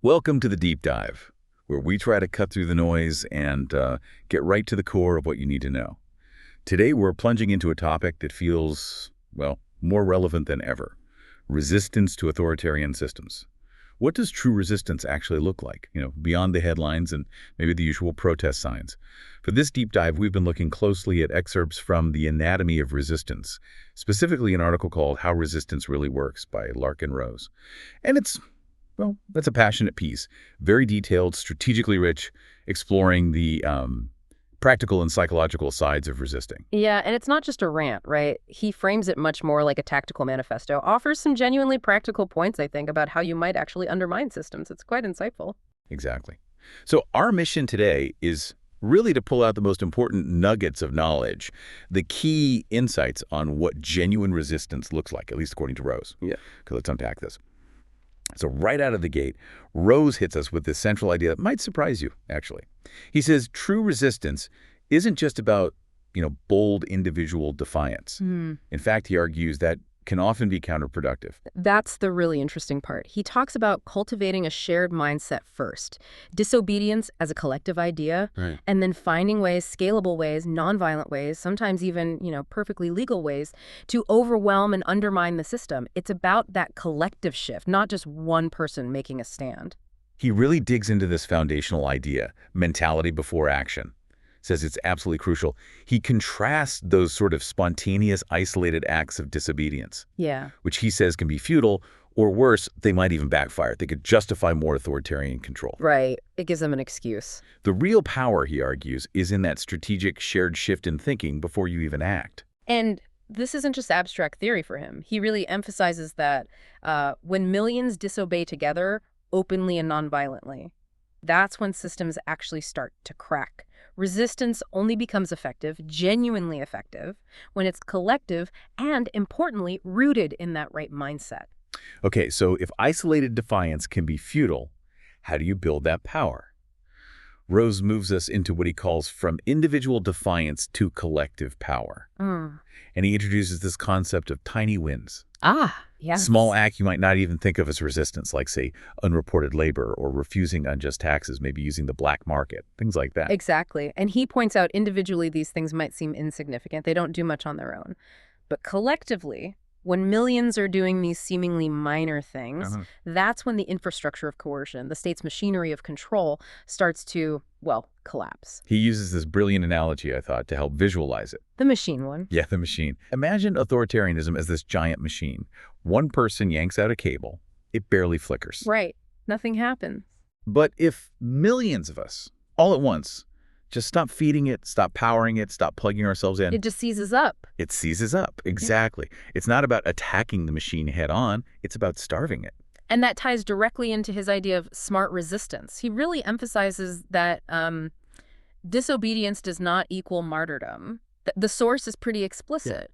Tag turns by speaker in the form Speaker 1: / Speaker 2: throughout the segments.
Speaker 1: Welcome to the Deep Dive, where we try to cut through the noise and get right to the core of what you need to know. Today, we're plunging into a topic that feels, well, more relevant than ever: resistance to authoritarian systems. What does true resistance actually look like, beyond the headlines and maybe the usual protest signs? For this deep dive, we've been looking closely at excerpts from The Anatomy of Resistance, specifically an article called How Resistance Really Works by Larken Rose. And that's a passionate piece, very detailed, strategically rich, exploring the practical and psychological sides of resisting.
Speaker 2: Yeah, and it's not just a rant, right? He frames it much more like a tactical manifesto, offers some genuinely practical points, I think, about how you might actually undermine systems. It's quite insightful.
Speaker 1: Exactly. So our mission today is really to pull out the most important nuggets of knowledge, the key insights on what genuine resistance looks like, at least according to Rose.
Speaker 3: Yeah.
Speaker 1: Okay, let's unpack this. So right out of the gate, Rose hits us with this central idea that might surprise you, actually. He says true resistance isn't just about, bold individual defiance. In fact, he argues that can often be counterproductive.
Speaker 2: That's the really interesting part. He talks about cultivating a shared mindset first, disobedience as a collective idea,
Speaker 3: Right.
Speaker 2: and then finding ways, scalable ways, nonviolent ways, sometimes even, perfectly legal ways, to overwhelm and undermine the system. It's about that collective shift, not just one person making a stand.
Speaker 1: He really digs into this foundational idea, mentality before action. Says it's absolutely crucial. He contrasts those sort of spontaneous, isolated acts of disobedience,
Speaker 2: Yeah.
Speaker 1: which he says can be futile, or worse, they might even backfire. They could justify more authoritarian control.
Speaker 2: Right. It gives them an excuse.
Speaker 1: The real power, he argues, is in that strategic shared shift in thinking before you even act.
Speaker 2: And this isn't just abstract theory for him. He really emphasizes that when millions disobey together, openly and nonviolently, that's when systems actually start to crack. Resistance only becomes effective, genuinely effective, when it's collective and, importantly, rooted in that right mindset.
Speaker 1: Okay, so if isolated defiance can be futile, how do you build that power? Rose moves us into what he calls from individual defiance to collective power. And he introduces this concept of tiny wins.
Speaker 2: Yes.
Speaker 1: Small act you might not even think of as resistance, like, say, unreported labor or refusing unjust taxes, maybe using the black market, things like that.
Speaker 2: Exactly. And he points out individually these things might seem insignificant. They don't do much on their own. But collectively, when millions are doing these seemingly minor things, that's when the infrastructure of coercion, the state's machinery of control, starts to, collapse.
Speaker 1: He uses this brilliant analogy, I thought, to help visualize it.
Speaker 2: The machine one.
Speaker 1: Yeah, the machine. Imagine authoritarianism as this giant machine. One person yanks out a cable. It barely flickers.
Speaker 2: Right. Nothing happens.
Speaker 1: But if millions of us, all at once, just stop feeding it, stop powering it, stop plugging ourselves in,
Speaker 2: It just seizes up.
Speaker 1: it seizes up. Exactly. It's not about attacking the machine head on. It's about starving it.
Speaker 2: And that ties directly into his idea of smart resistance. He really emphasizes that disobedience does not equal martyrdom. The source is pretty explicit.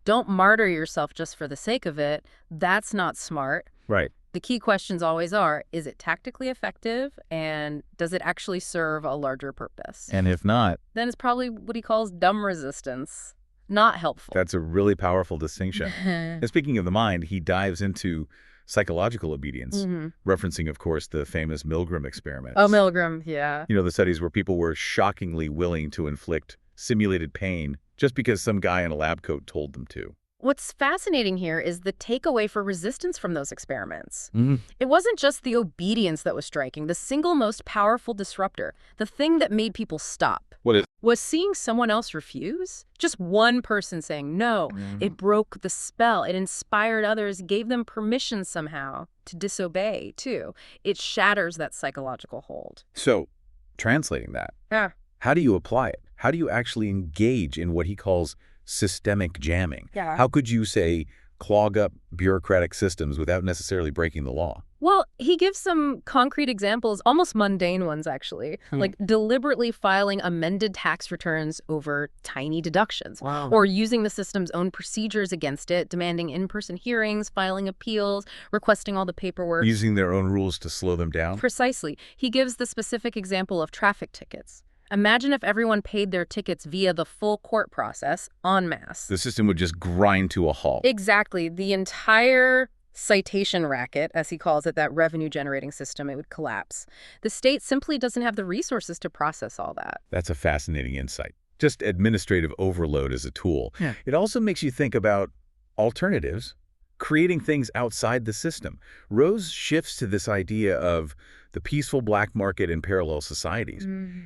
Speaker 2: Don't martyr yourself just for the sake of it. That's not smart.
Speaker 1: Right.
Speaker 2: The key questions always are, is it tactically effective, and does it actually serve a larger purpose?
Speaker 1: And if not,
Speaker 2: Then it's probably what he calls dumb resistance. Not helpful.
Speaker 1: that's a really powerful distinction. And speaking of the mind, he dives into psychological obedience, referencing, of course, the famous Milgram experiments.
Speaker 2: Oh, Milgram, yeah.
Speaker 1: The studies where people were shockingly willing to inflict simulated pain just because some guy in a lab coat told them to.
Speaker 2: What's fascinating here is the takeaway for resistance from those experiments.
Speaker 1: Mm-hmm.
Speaker 2: It wasn't just the obedience that was striking. The single most powerful disruptor, the thing that made people stop,
Speaker 1: What is?
Speaker 2: was seeing someone else refuse. Just one person saying no. It broke the spell. It inspired others, gave them permission somehow to disobey, too. It shatters that psychological hold.
Speaker 1: So, translating that,
Speaker 2: Yeah.
Speaker 1: how do you apply it? How do you actually engage in what he calls systemic jamming?
Speaker 2: Yeah.
Speaker 1: How could you, say, clog up bureaucratic systems without necessarily breaking the law?
Speaker 2: Well, he gives some concrete examples, almost mundane ones, actually, like deliberately filing amended tax returns over tiny deductions, or using the system's own procedures against it, demanding in-person hearings, filing appeals, requesting all the paperwork.
Speaker 1: Using their own rules to slow them down?
Speaker 2: Precisely. He gives the specific example of traffic tickets. Imagine if everyone paid their tickets via the full court process en masse.
Speaker 1: The system would just grind to a halt.
Speaker 2: Exactly. The entire citation racket, as he calls it, that revenue-generating system, it would collapse. The state simply doesn't have the resources to process all that.
Speaker 1: That's a fascinating insight. Just administrative overload as a tool.
Speaker 2: Yeah.
Speaker 1: It also makes you think about alternatives, creating things outside the system. Rose shifts to this idea of the peaceful black market in parallel societies.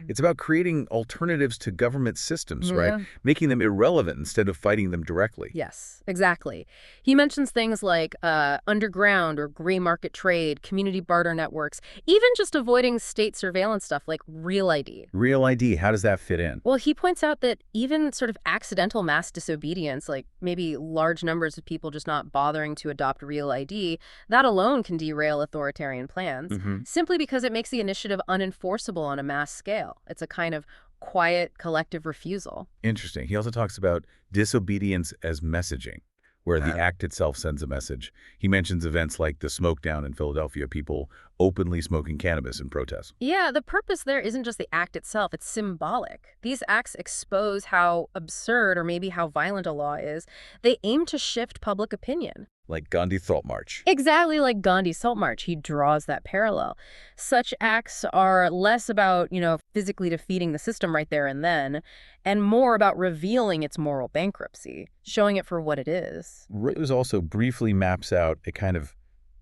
Speaker 1: It's about creating alternatives to government systems, right?
Speaker 2: Yeah.
Speaker 1: Making them irrelevant instead of fighting them directly.
Speaker 2: Yes, exactly. He mentions things like underground or gray market trade, community barter networks, even just avoiding state surveillance stuff like Real ID.
Speaker 1: Real ID, how does that fit in?
Speaker 2: Well, he points out that even sort of accidental mass disobedience, like maybe large numbers of people just not bothering to adopt Real ID, that alone can derail authoritarian plans, simply because it makes the initiative unenforceable on a mass scale. It's a kind of quiet, collective refusal.
Speaker 1: Interesting. He also talks about disobedience as messaging, where the act itself sends a message. He mentions events like the smoke down in Philadelphia, people openly smoking cannabis in protest.
Speaker 2: Yeah, the purpose there isn't just the act itself, it's symbolic. These acts expose how absurd or maybe how violent a law is. They aim to shift public opinion.
Speaker 1: Like Gandhi Thought March.
Speaker 2: Exactly like Gandhi's Salt March, he draws that parallel. Such acts are less about, physically defeating the system right there and then, and more about revealing its moral bankruptcy, showing it for what it is.
Speaker 1: Rose also briefly maps out a kind of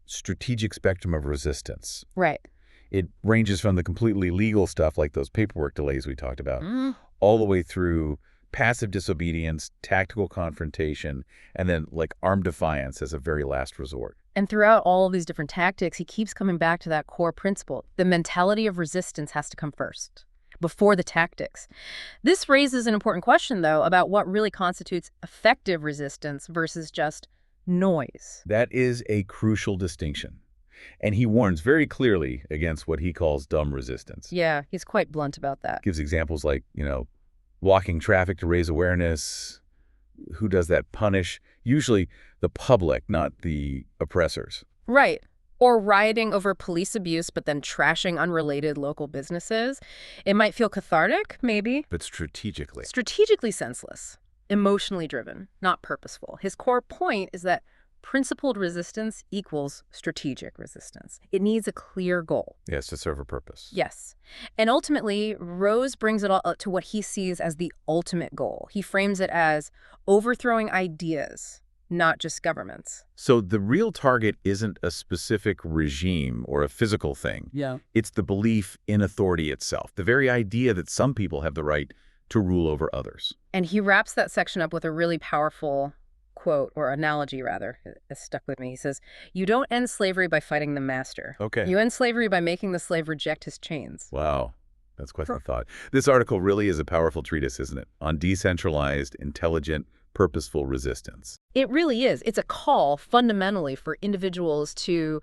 Speaker 1: strategic spectrum of resistance.
Speaker 2: Right.
Speaker 1: It ranges from the completely legal stuff like those paperwork delays we talked about, all the way through passive disobedience, tactical confrontation, and then like armed defiance as a very last resort.
Speaker 2: And throughout all of these different tactics, he keeps coming back to that core principle. The mentality of resistance has to come first, before the tactics. This raises an important question, though, about what really constitutes effective resistance versus just noise.
Speaker 1: That is a crucial distinction. And he warns very clearly against what he calls dumb resistance.
Speaker 2: Yeah, he's quite blunt about that.
Speaker 1: Gives examples like, blocking traffic to raise awareness. Who does that? Punish. Usually the public, not the oppressors.
Speaker 2: Right. Or rioting over police abuse, but then trashing unrelated local businesses. It might feel cathartic, maybe.
Speaker 1: But strategically.
Speaker 2: Strategically senseless. Emotionally driven, not purposeful. His core point is that principled resistance equals strategic resistance. It needs a clear goal.
Speaker 1: Yes, to serve a purpose.
Speaker 2: Yes. And ultimately, Rose brings it all up to what he sees as the ultimate goal. He frames it as overthrowing ideas, not just governments.
Speaker 1: So the real target isn't a specific regime or a physical thing.
Speaker 2: Yeah.
Speaker 1: It's the belief in authority itself, the very idea that some people have the right to rule over others.
Speaker 2: And he wraps that section up with a really powerful quote, or analogy rather, it stuck with me. He says, "You don't end slavery by fighting the master.
Speaker 1: Okay.
Speaker 2: You end slavery by making the slave reject his chains."
Speaker 1: Wow. That's quite the thought. This article really is a powerful treatise, isn't it? On decentralized, intelligent, purposeful resistance.
Speaker 2: It really is. It's a call fundamentally for individuals to,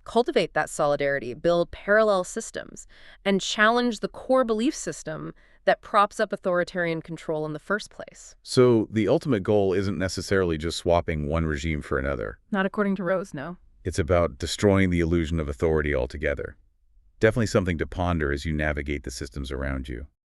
Speaker 2: cultivate that solidarity, build parallel systems, and challenge the core belief system that props up authoritarian control in the first place.
Speaker 1: So the ultimate goal isn't necessarily just swapping one regime for another.
Speaker 2: Not according to Rose, no.
Speaker 1: It's about destroying the illusion of authority altogether. Definitely something to ponder as you navigate the systems around you.